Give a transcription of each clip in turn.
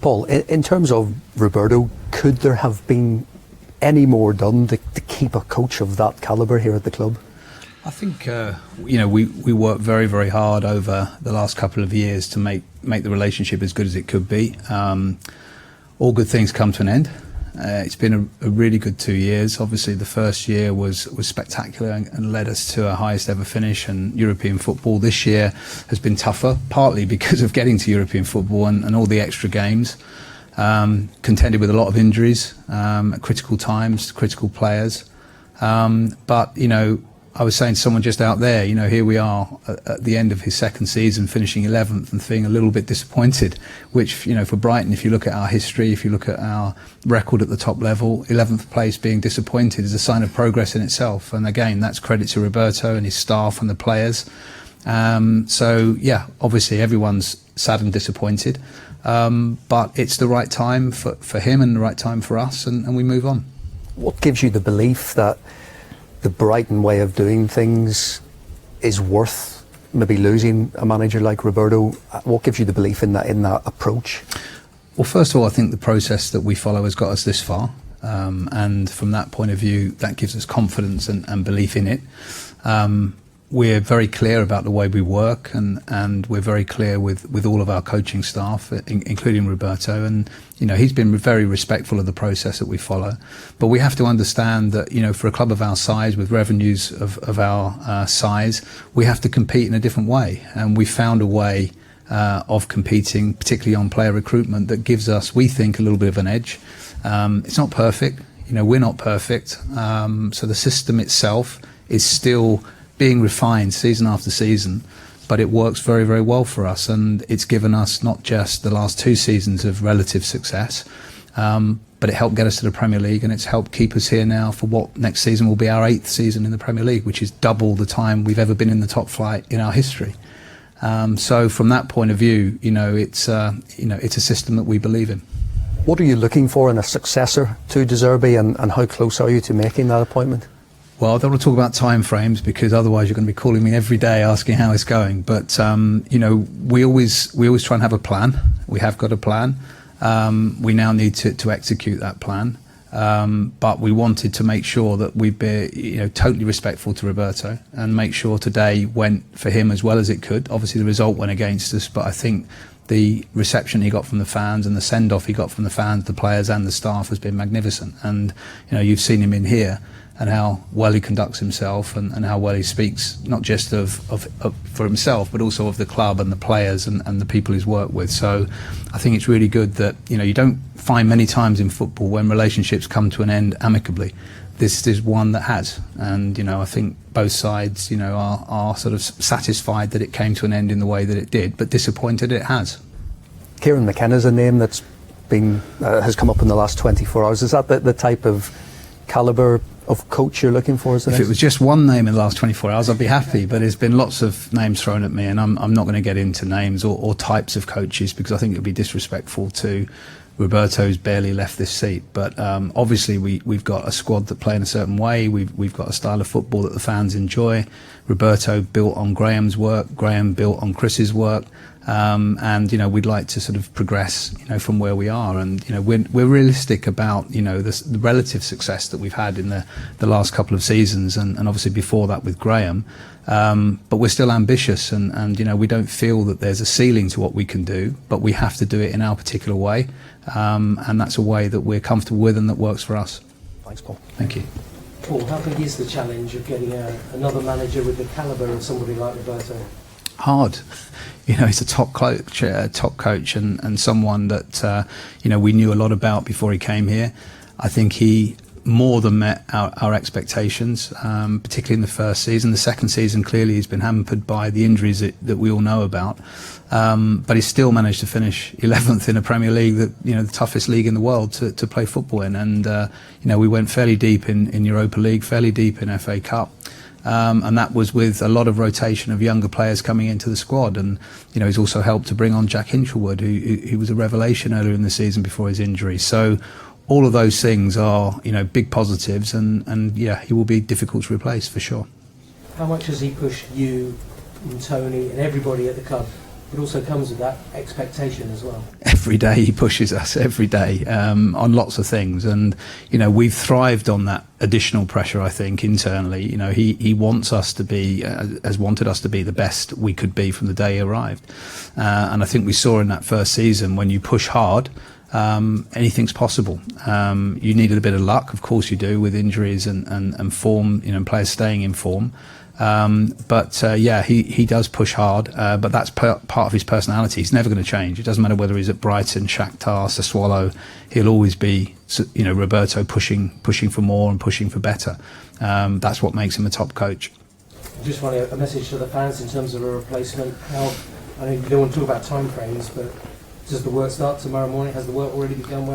Paul, in terms of Roberto, could there have been any more done to keep a coach of that calibre here at the club? I think we worked very, very hard over the last couple of years to make the relationship as good as it could be. All good things come to an end. It's been a really good 2 years. Obviously, the first year was spectacular and led us to our highest ever finish in European football. This year has been tougher, partly because of getting to European football and all the extra games. Contended with a lot of injuries at critical times, critical players. But, I was saying to someone just out there, here we are at the end of his second season, finishing 11th and feeling a little bit disappointed, which, for Brighton, if you look at our history, if you look at our record at the top level, 11th place being disappointed is a sign of progress in itself. And again, that's credit to Roberto and his staff and the players. Obviously everyone's sad and disappointed, but it's the right time for him and the right time for us, and we move on. What gives you the belief that the Brighton way of doing things is worth maybe losing a manager like Roberto? What gives you the belief in that approach? Well, first of all, I think the process that we follow has got us this far, and from that point of view, that gives us confidence and belief in it. We're very clear about the way we work, and we're very clear with all of our coaching staff, including Roberto, and he's been very respectful of the process that we follow. But we have to understand that for a club of our size, with revenues of our size, we have to compete in a different way, and we found a way of competing, particularly on player recruitment, that gives us, we think, a little bit of an edge. It's not perfect, we're not perfect, so the system itself is still being refined season after season, but it works very, very well for us, and it's given us not just the last 2 seasons of relative success, but it helped get us to the Premier League, and it's helped keep us here now for what next season will be our 8th season in the Premier League, which is double the time we've ever been in the top flight in our history. So from that point of view, it's a system that we believe in. What are you looking for in a successor to De Zerbi, and how close are you to making that appointment? Well, I don't want to talk about time frames, because otherwise you're going to be calling me every day asking how it's going. But we always try and have a plan. We have got a plan. We now need to execute that plan. But we wanted to make sure that we'd be totally respectful to Roberto, and make sure today went for him as well as it could. Obviously, the result went against us, but I think the reception he got from the fans and the send-off he got from the fans, the players and the staff has been magnificent. And you've seen him in here, and how well he conducts himself, and how well he speaks, not just of for himself, but also of the club and the players and the people he's worked with. So I think it's really good that you don't find many times in football when relationships come to an end amicably. This is one that has, and I think both sides are sort of satisfied that it came to an end in the way that it did, but disappointed it has. Kieran McKenna's a name that's been has come up in the last 24 hours. Is that the type of calibre of coach you're looking for? If it was just one name in the last 24 hours, I'd be happy, but there's been lots of names thrown at me, and I'm not going to get into names or types of coaches, because I think it would be disrespectful to Roberto, who's barely left this seat. But obviously we've got a squad that play in a certain way. We've got a style of football that the fans enjoy. Roberto built on Graham's work, Graham built on Chris's work, and we'd like to sort of progress from where we are, and we're realistic about the relative success that we've had in the last couple of seasons, and obviously before that with Graham, but we're still ambitious, and we don't feel that there's a ceiling to what we can do, but we have to do it in our particular way, and that's a way that we're comfortable with and that works for us. Thanks, Paul. Thank you. Paul, how big is the challenge of getting another manager with the calibre of somebody like Roberto? Hard. He's a top coach, and someone that we knew a lot about before he came here. I think he more than met our expectations, particularly in the first season. The second season, clearly, he's been hampered by the injuries that we all know about. But he still managed to finish 11th in a Premier League, the toughest league in the world to play football in. And we went fairly deep in Europa League, fairly deep in FA Cup. And that was with a lot of rotation of younger players coming into the squad, and he's also helped to bring on Jack Hinchelwood, who was a revelation earlier in the season before his injury. So all of those things are big positives, and he will be difficult to replace for sure. How much has he pushed you and Tony and everybody at the club it also comes with that expectation as well. Every day he pushes us, every day, on lots of things, and we've thrived on that additional pressure. I think internally, he wants us to be, has wanted us to be the best we could be from the day he arrived, and I think we saw in that first season, when you push hard, anything's possible. You needed a bit of luck, of course you do, with injuries and form, and players staying in form. He does push hard, but that's part of his personality. He's never going to change. It doesn't matter whether he's at Brighton, Shakhtar, Sassuolo. He'll always be, Roberto, pushing for more and pushing for better. That's what makes him a top coach. Just want a message to the fans in terms of a replacement. I know you don't want to talk about time frames, but does the work start tomorrow morning? Has the work already begun?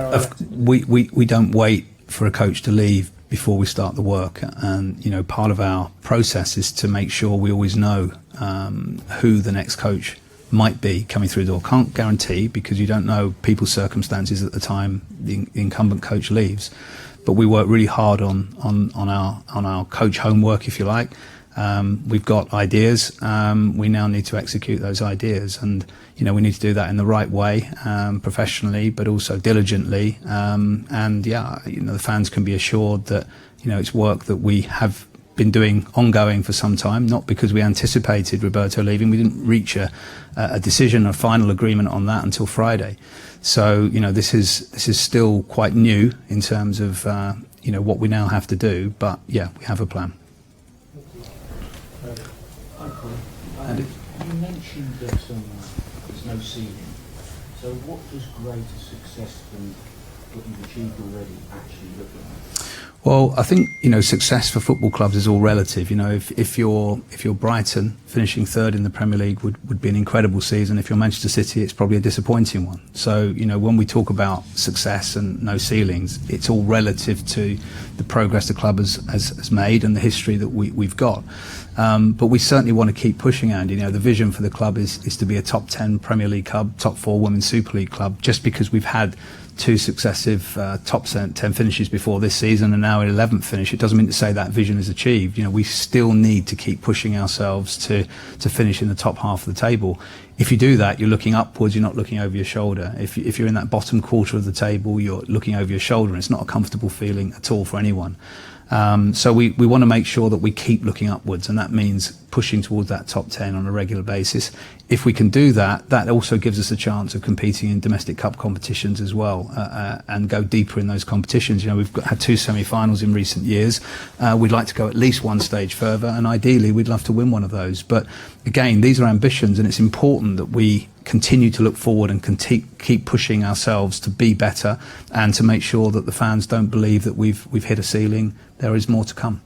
We don't wait for a coach to leave before we start the work, and part of our process is to make sure we always know who the next coach might be coming through the door. Can't guarantee, because you don't know people's circumstances at the time the incumbent coach leaves, but we work really hard on our coach homework, if you like. We've got ideas. We now need to execute those ideas, and we need to do that in the right way, professionally, but also diligently. The fans can be assured that it's work that we have been doing ongoing for some time. Not because we anticipated Roberto leaving. We didn't reach a decision, a final agreement on that until Friday. So this is still quite new in terms of what we now have to do. But yeah, we have a plan. Andy? You mentioned that there's no ceiling. So what does greater success than what you've achieved already actually look like? Well, I think success for football clubs is all relative. If you're Brighton, finishing third in the Premier League would be an incredible season. If you're Manchester City, it's probably a disappointing one. So when we talk about success and no ceilings, it's all relative to the progress the club has made and the history that we've got. But we certainly want to keep pushing, Andy. The vision for the club is to be a top 10 Premier League club, top 4 Women's Super League club. Just because we've had 2 successive top 10 finishes before this season and now an 11th finish, it doesn't mean to say that vision is achieved. We still need to keep pushing ourselves to finish in the top half of the table. If you do that, you're looking upwards, you're not looking over your shoulder. If you're in that bottom quarter of the table, you're looking over your shoulder, and it's not a comfortable feeling at all for anyone. So we want to make sure that we keep looking upwards, and that means pushing towards that top 10 on a regular basis. If we can do that, that also gives us a chance of competing in domestic cup competitions as well, and go deeper in those competitions. We've had 2 semi-finals in recent years. We'd like to go at least one stage further, and ideally we'd love to win one of those. But again, these are ambitions, and it's important that we continue to look forward and keep pushing ourselves to be better, and to make sure that the fans don't believe that we've hit a ceiling. There is more to come.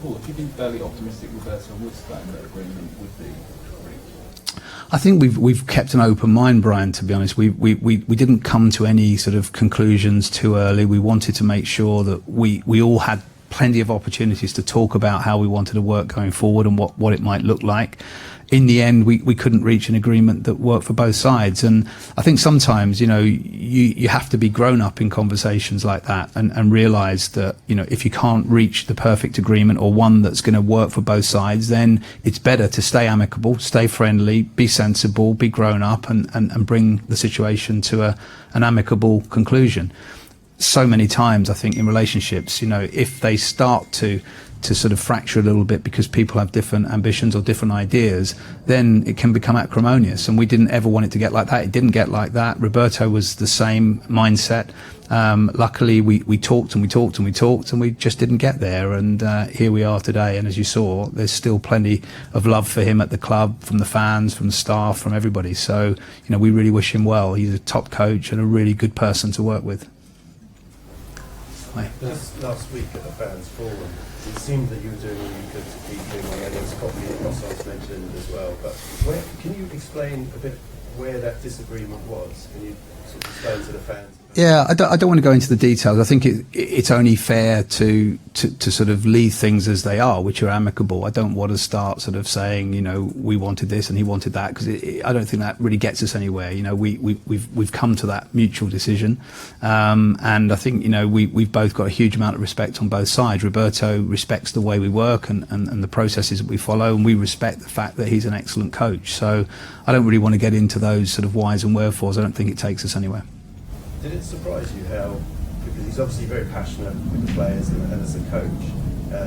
Paul, have you been fairly optimistic Roberto would stand that agreement would be reached? I think we've kept an open mind, Brian, to be honest. We didn't come to any sort of conclusions too early. We wanted to make sure that we all had plenty of opportunities to talk about how we wanted to work going forward and what it might look like. In the end, we couldn't reach an agreement that worked for both sides. And I think sometimes, you have to be grown up in conversations like that and realise that, if you can't reach the perfect agreement or one that's going to work for both sides, then it's better to stay amicable, stay friendly, be sensible, be grown up, and bring the situation to an amicable conclusion. So many times, I think, in relationships, if they start to sort of fracture a little bit because people have different ambitions or different ideas, then it can become acrimonious, and we didn't ever want it to get like that. It didn't get like that. Roberto was the same mindset. Luckily, we talked and we talked and we talked, and we just didn't get there, and here we are today. And as you saw, there's still plenty of love for him at the club, from the fans, from the staff, from everybody. So, we really wish him well. He's a top coach and a really good person to work with. Last week at the fans forum, it seemed that you were doing all you could to keep moving, and it's probably Rossard's mentioned as well. But can you explain a bit where that disagreement was? Can you sort of explain to the fans? Yeah, I don't want to go into the details. I think it's only fair to sort of leave things as they are, which are amicable. I don't want to start sort of saying, you know, we wanted this and he wanted that, because I don't think that really gets us anywhere. You know, we've come to that mutual decision, and I think, you know, we've both got a huge amount of respect on both sides. Roberto respects the way we work and the processes that we follow, and we respect the fact that he's an excellent coach. So I don't really want to get into those sort of whys and wherefores. I don't think it takes us anywhere. Did it surprise you how, because he's obviously very passionate with the players and as a coach,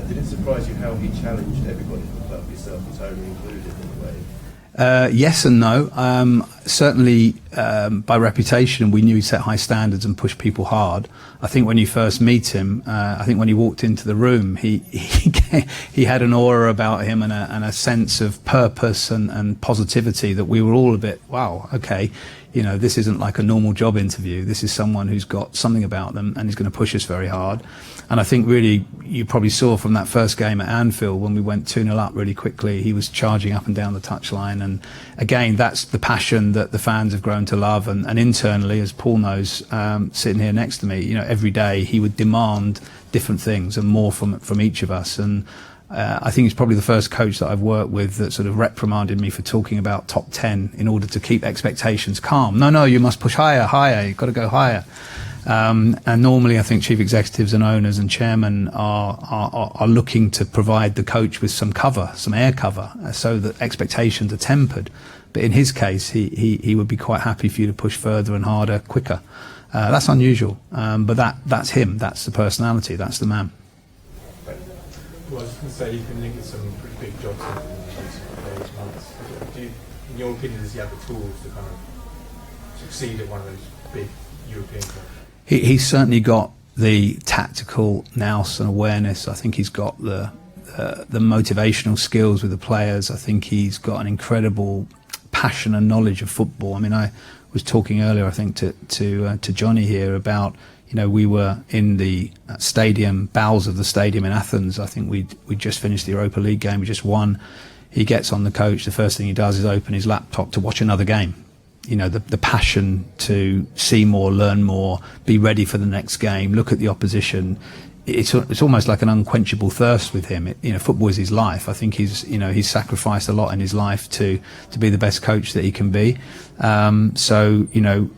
did it surprise you how he challenged everybody at the club, yourself and Tony included, in a way? Yes and no. Certainly, by reputation, we knew he set high standards and pushed people hard. I think when you first meet him, I think when he walked into the room, he had an aura about him and a sense of purpose and positivity that we were all a bit, wow, okay, you know, this isn't like a normal job interview. This is someone who's got something about them and he's going to push us very hard. And I think really you probably saw from that first game at Anfield when we went 2-0 up really quickly, he was charging up and down the touchline. And again, that's the passion that the fans have grown to love. And internally, as Paul knows, sitting here next to me, you know, every day he would demand different things and more from each of us. And I think he's probably the first coach that I've worked with that sort of reprimanded me for talking about top 10 in order to keep expectations calm. No, you must push higher, you've got to go higher. And normally I think chief executives and owners and chairmen are looking to provide the coach with some cover, some air cover, so that expectations are tempered. But in his case, he would be quite happy for you to push further and harder, quicker. That's unusual, but that's him, that's the personality, that's the man. Well, I was going to say you've been linking some pretty big jobs in the recent months. In your opinion, does he have the tools to kind of succeed at one of those big European clubs? He's certainly got the tactical nous and awareness. I think he's got the motivational skills with the players. I think he's got an incredible passion and knowledge of football. I mean, I was talking earlier, I think, to Johnny here about, you know, we were in the stadium, bowels of the stadium in Athens. I think we just finished the Europa League game. We just won. He gets on the coach. The first thing he does is open his laptop to watch another game. You know, the passion to see more, learn more, be ready for the next game, look at the opposition. It's almost like an unquenchable thirst with him. You know, football is his life. I think he's sacrificed a lot in his life to be the best coach that he can be. So, you know,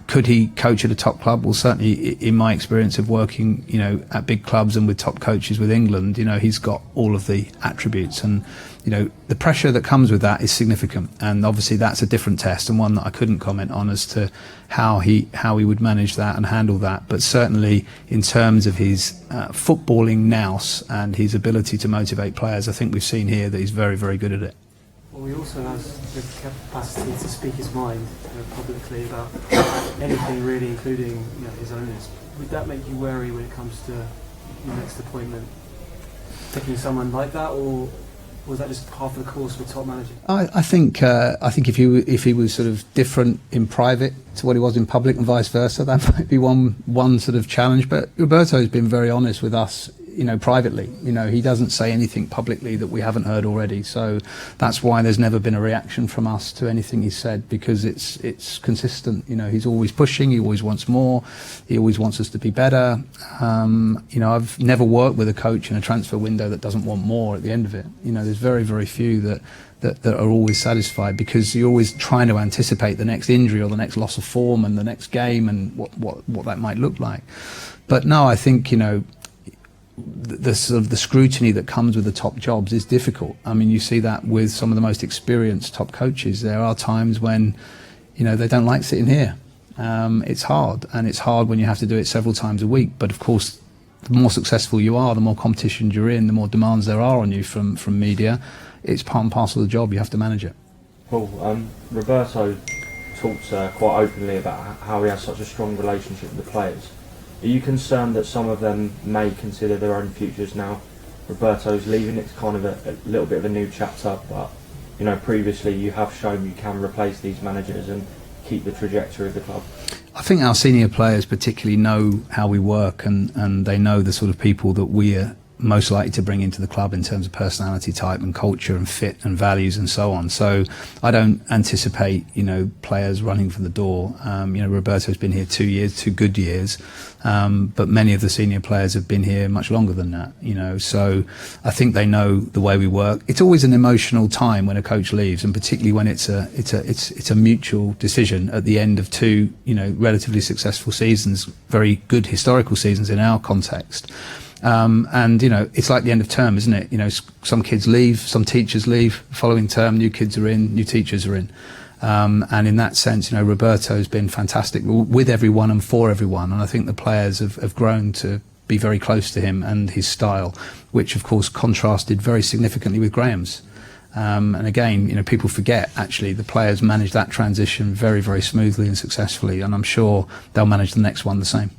could he coach at a top club? Well, certainly in my experience of working, you know, at big clubs and with top coaches with England, you know, he's got all of the attributes. And, you know, the pressure that comes with that is significant. And obviously that's a different test and one that I couldn't comment on as to how he would manage that and handle that. But certainly in terms of his footballing nous and his ability to motivate players, I think we've seen here that he's very, very good at it. Well, he also has the capacity to speak his mind publicly about anything really, including, you know, his owners. Would that make you wary when it comes to your next appointment, picking someone like that, or was that just half of the course with top managing? I think if he was sort of different in private to what he was in public and vice versa, that might be one sort of challenge. But Roberto's been very honest with us, you know, privately. You know, he doesn't say anything publicly that we haven't heard already. So that's why there's never been a reaction from us to anything he's said, because it's consistent. You know, he's always pushing. He always wants more. He always wants us to be better. You know, I've never worked with a coach in a transfer window that doesn't want more at the end of it. You know, there's very, very few that are always satisfied, because you're always trying to anticipate the next injury or the next loss of form and the next game and what that might look like. But no, I think, you know, the sort of the scrutiny that comes with the top jobs is difficult. I mean, you see that with some of the most experienced top coaches. There are times when, you know, they don't like sitting here. It's hard, and it's hard when you have to do it several times a week. But of course, the more successful you are, the more competition you're in, the more demands there are on you from media. It's part and parcel of the job. You have to manage it. Paul, Roberto talks quite openly about how he has such a strong relationship with the players. Are you concerned that some of them may consider their own futures now? Roberto's leaving, it's kind of a little bit of a new chapter, but, you know, previously you have shown you can replace these managers and keep the trajectory of the club. I think our senior players particularly know how we work, and they know the sort of people that we most likely to bring into the club in terms of personality type and culture and fit and values and so on. So I don't anticipate, players running for the door. Roberto's been here 2 years, 2 good years, but many of the senior players have been here much longer than that. So I think they know the way we work. It's always an emotional time when a coach leaves, and particularly when it's a mutual decision at the end of 2, relatively successful seasons, very good historical seasons in our context. It's like the end of term, isn't it? Some kids leave, some teachers leave, following term, new kids are in, new teachers are in. And in that sense, Roberto's been fantastic with everyone and for everyone. And I think the players have grown to be very close to him and his style, which of course contrasted very significantly with Graham's. And again, people forget, actually, the players managed that transition very, very smoothly and successfully. And I'm sure they'll manage the next one the same.